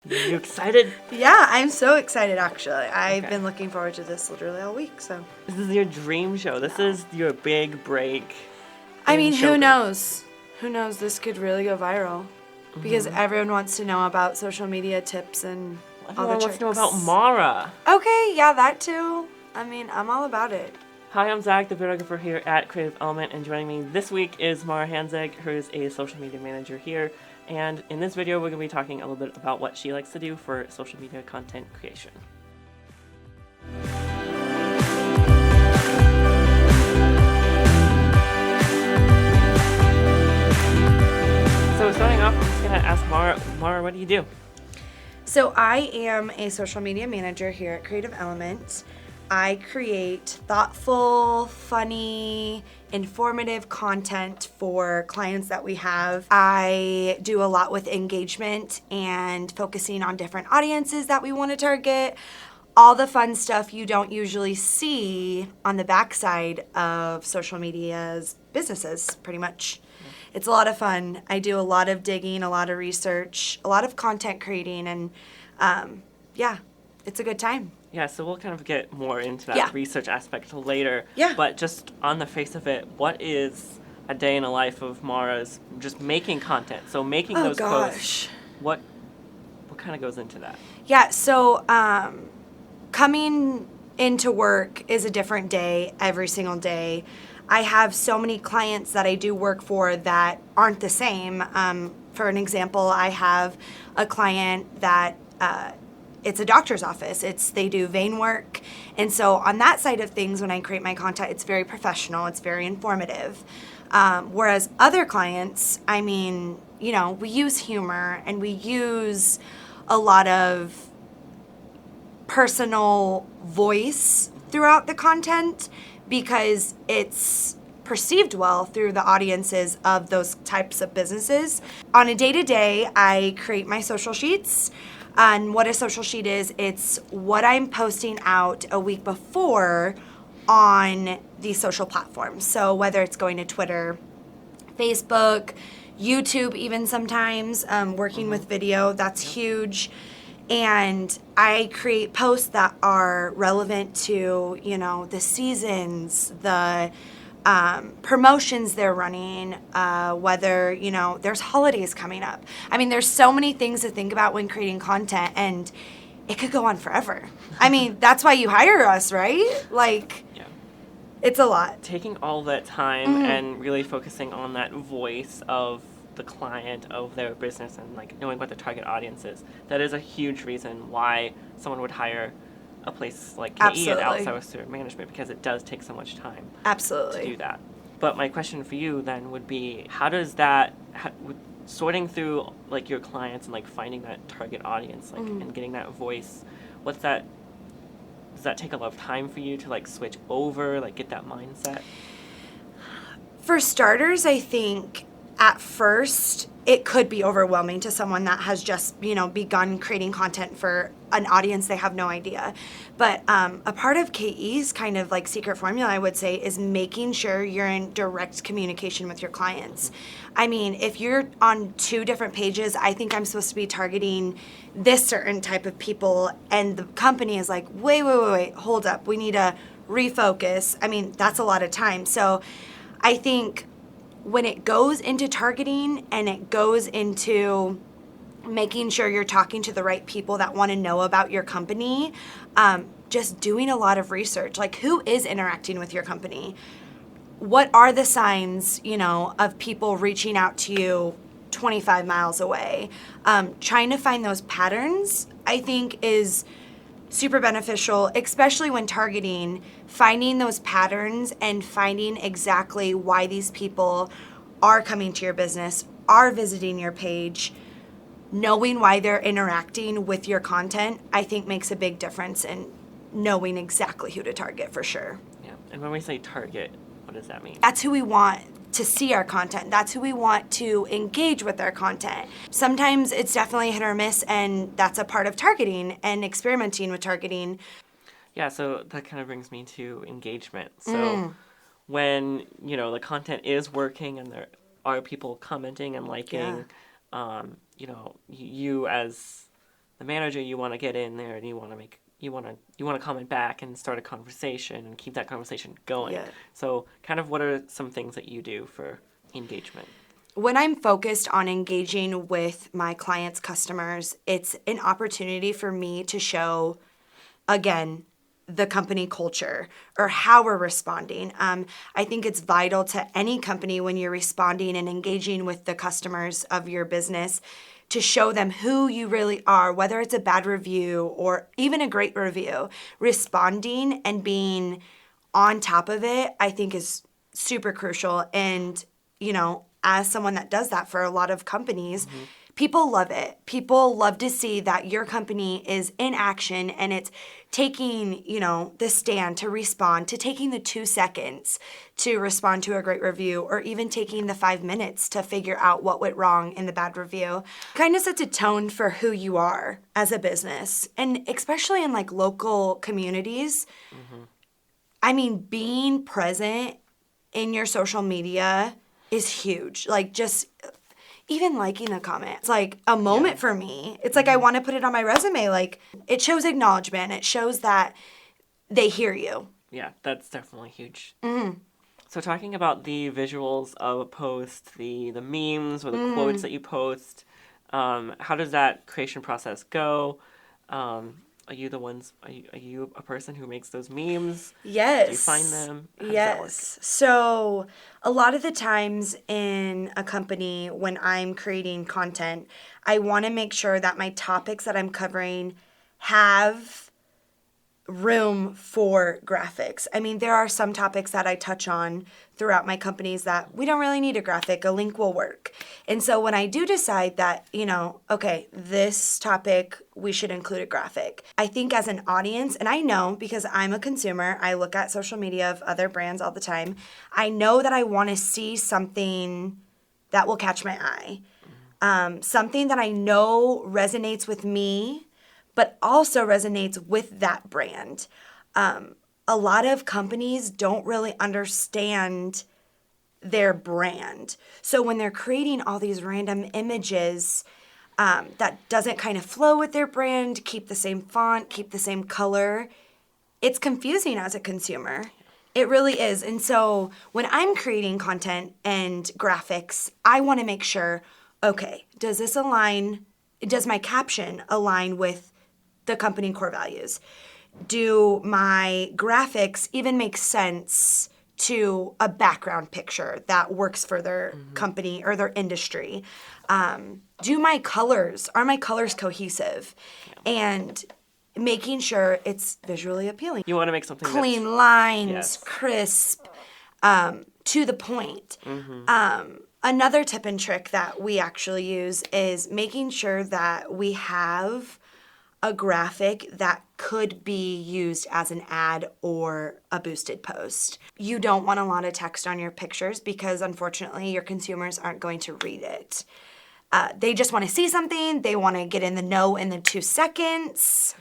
You excited? Yeah, I'm so excited, actually. I've been looking forward to this literally all week, so. This is your dream show. This is your big break. I mean, who showbiz. knows? Who knows? This could really go viral. Because everyone wants to know about social media tips and all the Everyone tricks. wants to know about Mara. Okay, yeah, that too. I mean, I'm all about it. Hi, I'm Zach, the videographer here at KreativElement, and joining me this week is Mara Hanzeg, who is a social media manager here. And in this video, we're going to be talking a little bit about what she likes to do for social media content creation. So starting off, I'm just going to ask Mara, what do you do? So I am a social media manager here at KreativElement. I create thoughtful, funny, informative content for clients that we have. I do a lot with engagement and focusing on different audiences that we want to target. All the fun stuff you don't usually see on the backside of social media's businesses, pretty much. It's a lot of fun. I do a lot of digging, a lot of research, a lot of content creating, and yeah, it's a good time. Yeah, so we'll kind of get more into that research aspect later. Yeah. But just on the face of it, what is a day in the life of Mara's just making content? So making those posts, what kind of goes into that? Yeah, so coming into work is a different day every single day. I have so many clients that I do work for that aren't the same. For an example, I have a client that it's a doctor's office. They do vein work. And so on that side of things, when I create my content, it's very professional. It's very informative. Whereas other clients, I mean, we use humor and we use a lot of personal voice throughout the content because it's perceived well through the audiences of those types of businesses. On a day-to-day, I create my social sheets. And what a social sheet is, it's what I'm posting out a week before on these social platforms. So whether it's going to Twitter, Facebook, YouTube even sometimes, working with video, that's huge. And I create posts that are relevant to, the seasons, the promotions they're running, whether, there's holidays coming up. I mean, there's so many things to think about when creating content, and it could go on forever. I mean, that's why you hire us, right? It's a lot. Taking all that time and really focusing on that voice of the client, of their business, and knowing what the target audience is, that is a huge reason why someone would hire a place like KE and outsource their management, because it does take so much time to do that. But my question for you then would be, how does that, sorting through your clients and finding that target audience and getting that voice, does that take a lot of time for you to switch over, get that mindset? For starters, I think at first it could be overwhelming to someone that has just begun creating content for an audience they have no idea. But a part of KE's kind of secret formula, I would say, is making sure you're in direct communication with your clients. I mean, if you're on 2 different pages, I think I'm supposed to be targeting this certain type of people, and the company is like, wait, hold up, we need to refocus. I mean, that's a lot of time. So I think when it goes into targeting and it goes into making sure you're talking to the right people that want to know about your company, just doing a lot of research, who is interacting with your company? What are the signs, of people reaching out to you 25 miles away? Trying to find those patterns, I think, is super beneficial, especially when targeting, finding those patterns and finding exactly why these people are coming to your business, are visiting your page. Knowing why they're interacting with your content, I think, makes a big difference in knowing exactly who to target for sure. Yeah, and when we say target, what does that mean? That's who we want to see our content. That's who we want to engage with our content. Sometimes it's definitely hit or miss, and that's a part of targeting and experimenting with targeting. Yeah, so that kind of brings me to engagement. So when, the content is working and there are people commenting and liking, you as the manager, you want to get in there and you want to comment back and start a conversation and keep that conversation going. Yeah. So kind of what are some things that you do for engagement? When I'm focused on engaging with my clients' customers, it's an opportunity for me to show, again, the company culture or how we're responding. I think it's vital to any company when you're responding and engaging with the customers of your business to show them who you really are, whether it's a bad review or even a great review. Responding and being on top of it, I think, is super crucial. And, as someone that does that for a lot of companies, people love it. People love to see that your company is in action and it's taking, the stand to respond, to taking the 2 seconds to respond to a great review, or even taking the 5 minutes to figure out what went wrong in the bad review. Kind of sets a tone for who you are as a business. And especially in like local communities, I mean, being present in your social media is huge. Like, just even liking a comment, it's like a moment for me. It's like I want to put it on my resume. Like, it shows acknowledgement. It shows that they hear you. Yeah, that's definitely huge. So talking about the visuals of a post, the memes or the quotes that you post, how does that creation process go? Are you a person who makes those memes? Yes. Do you find them? How does Yes. that work? So a lot of the times in a company when I'm creating content, I want to make sure that my topics that I'm covering have room for graphics. I mean, there are some topics that I touch on throughout my companies that we don't really need a graphic, a link will work. And so when I do decide that, okay, this topic, we should include a graphic, I think as an audience, and I know because I'm a consumer, I look at social media of other brands all the time, I know that I want to see something that will catch my eye. Something that I know resonates with me, but also resonates with that brand. A lot of companies don't really understand their brand. So when they're creating all these random images that doesn't kind of flow with their brand, keep the same font, keep the same color, it's confusing as a consumer. It really is. And so when I'm creating content and graphics, I want to make sure, okay, does my caption align with the company core values? Do my graphics even make sense to a background picture that works for their company or their industry? Are my colors cohesive? And making sure it's visually appealing. You want to make something Clean lines, Yes. crisp, to the point. Another tip and trick that we actually use is making sure that we have a graphic that could be used as an ad or a boosted post. You don't want a lot of text on your pictures because unfortunately your consumers aren't going to read it. They just want to see something, they want to get in the know in the 2 seconds,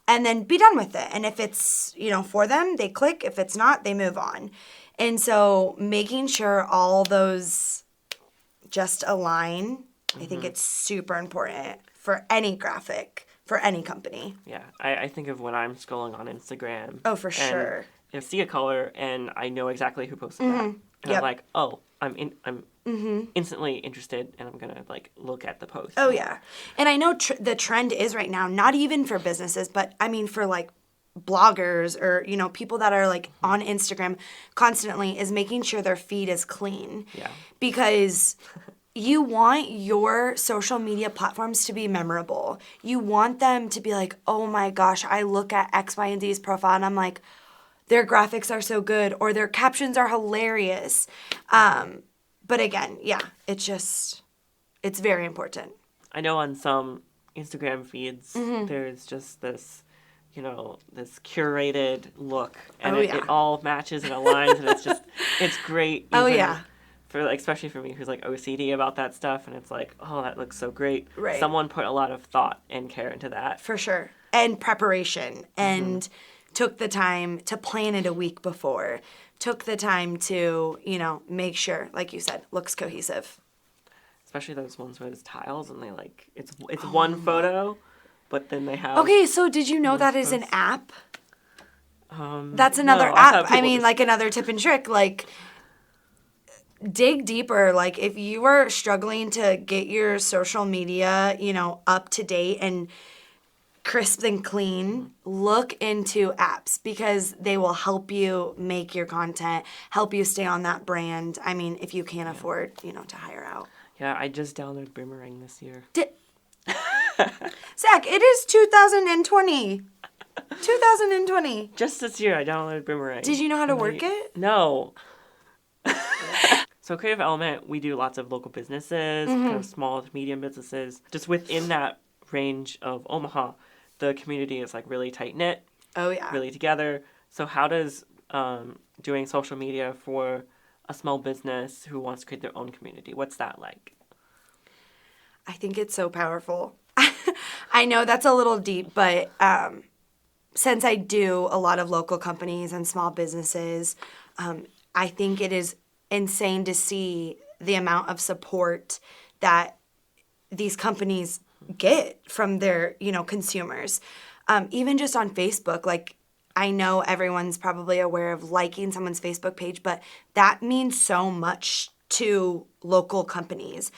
and then be done with it. And if it's, for them, they click. If it's not, they move on. And so making sure all those just align, I think it's super important for any graphic, for any company. Yeah, I think of when I'm scrolling on Instagram. Oh, for sure. I see a color and I know exactly who posted that. And Yep. I'm like, oh, I'm instantly interested and I'm gonna look at the post. Oh, yeah. And I know the trend is right now, not even for businesses, but I mean for bloggers or, people that are on Instagram constantly, is making sure their feed is clean. Yeah. Because you want your social media platforms to be memorable. You want them to be like, oh my gosh, I look at X, Y, and Z's profile and I'm like, their graphics are so good or their captions are hilarious. But again, yeah, it's very important. I know on some Instagram feeds, there's just this, this curated look, and it all matches and aligns, and it's great. Especially for me, who's OCD about that stuff, and it's like, oh, that looks so great. Right. Someone put a lot of thought and care into that. For sure. And preparation, and took the time to plan it a week before, took the time to, make sure, like you said, looks cohesive. Especially those ones where there's tiles and they it's one photo but then they have... Okay, so did you know that is an posts. app? That's another no, I thought app. I people mean, just- like another tip and trick. Like, dig deeper. Like, if you are struggling to get your social media, up to date and crisp and clean, look into apps because they will help you make your content, help you stay on that brand. I mean, if you can't afford, to hire out. Yeah, I just downloaded Boomerang this year. Zach, it is 2020. 2020. Just this year, I downloaded Boomerang. Did you know how to work it? No. So Creative Element, we do lots of local businesses, kind of small to medium businesses. Just within that range of Omaha, the community is like really tight knit, Oh, yeah. really together. So how does doing social media for a small business who wants to create their own community, what's that like? I think it's so powerful. I know that's a little deep, but since I do a lot of local companies and small businesses, I think it is insane to see the amount of support that these companies get from their, consumers. Even just on Facebook, like, I know everyone's probably aware of liking someone's Facebook page, but that means so much to local companies.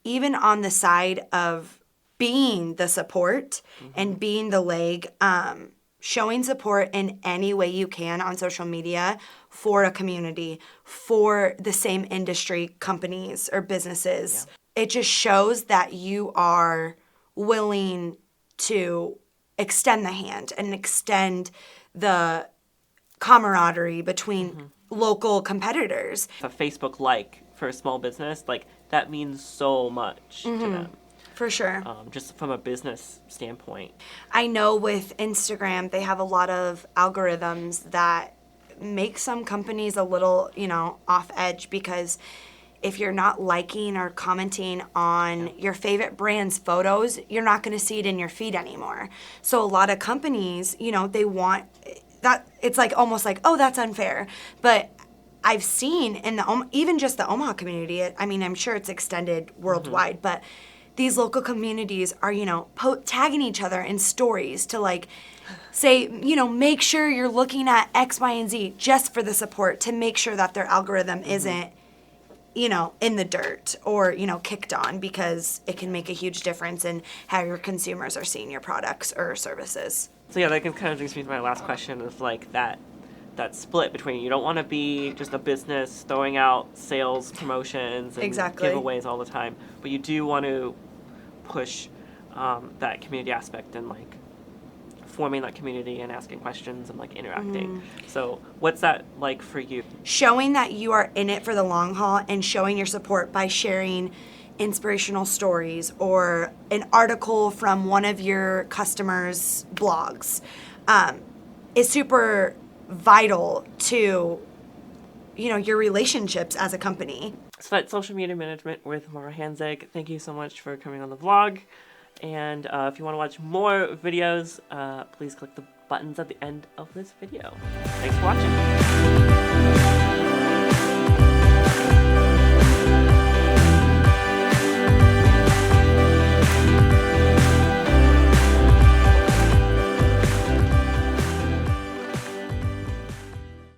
Even on the side of being the support and being the leg, showing support in any way you can on social media for a community, for the same industry companies or businesses. Yeah. It just shows that you are willing to extend the hand and extend the camaraderie between local competitors. A Facebook like for a small business, like that means so much to them. For sure. Just from a business standpoint. I know with Instagram, they have a lot of algorithms that make some companies a little, off edge because if you're not liking or commenting on your favorite brand's photos, you're not going to see it in your feed anymore. So a lot of companies, they want that. It's like almost like, oh, that's unfair. But I've seen in even just the Omaha community, I'm sure it's extended worldwide, but these local communities are, tagging each other in stories to like say, make sure you're looking at X, Y, and Z just for the support to make sure that their algorithm isn't, in the dirt or, kicked on, because it can make a huge difference in how your consumers are seeing your products or services. So yeah, that kind of brings me to my last question of like that split between you don't want to be just a business throwing out sales promotions and Exactly. giveaways all the time, but you do want to push that community aspect and like forming that community and asking questions and like interacting. So what's that like for you? Showing that you are in it for the long haul and showing your support by sharing inspirational stories or an article from one of your customers' blogs is super vital to, your relationships as a company. So that's social media management with Mara Hanzig. Thank you so much for coming on the vlog. And if you want to watch more videos, please click the buttons at the end of this video. Thanks for watching.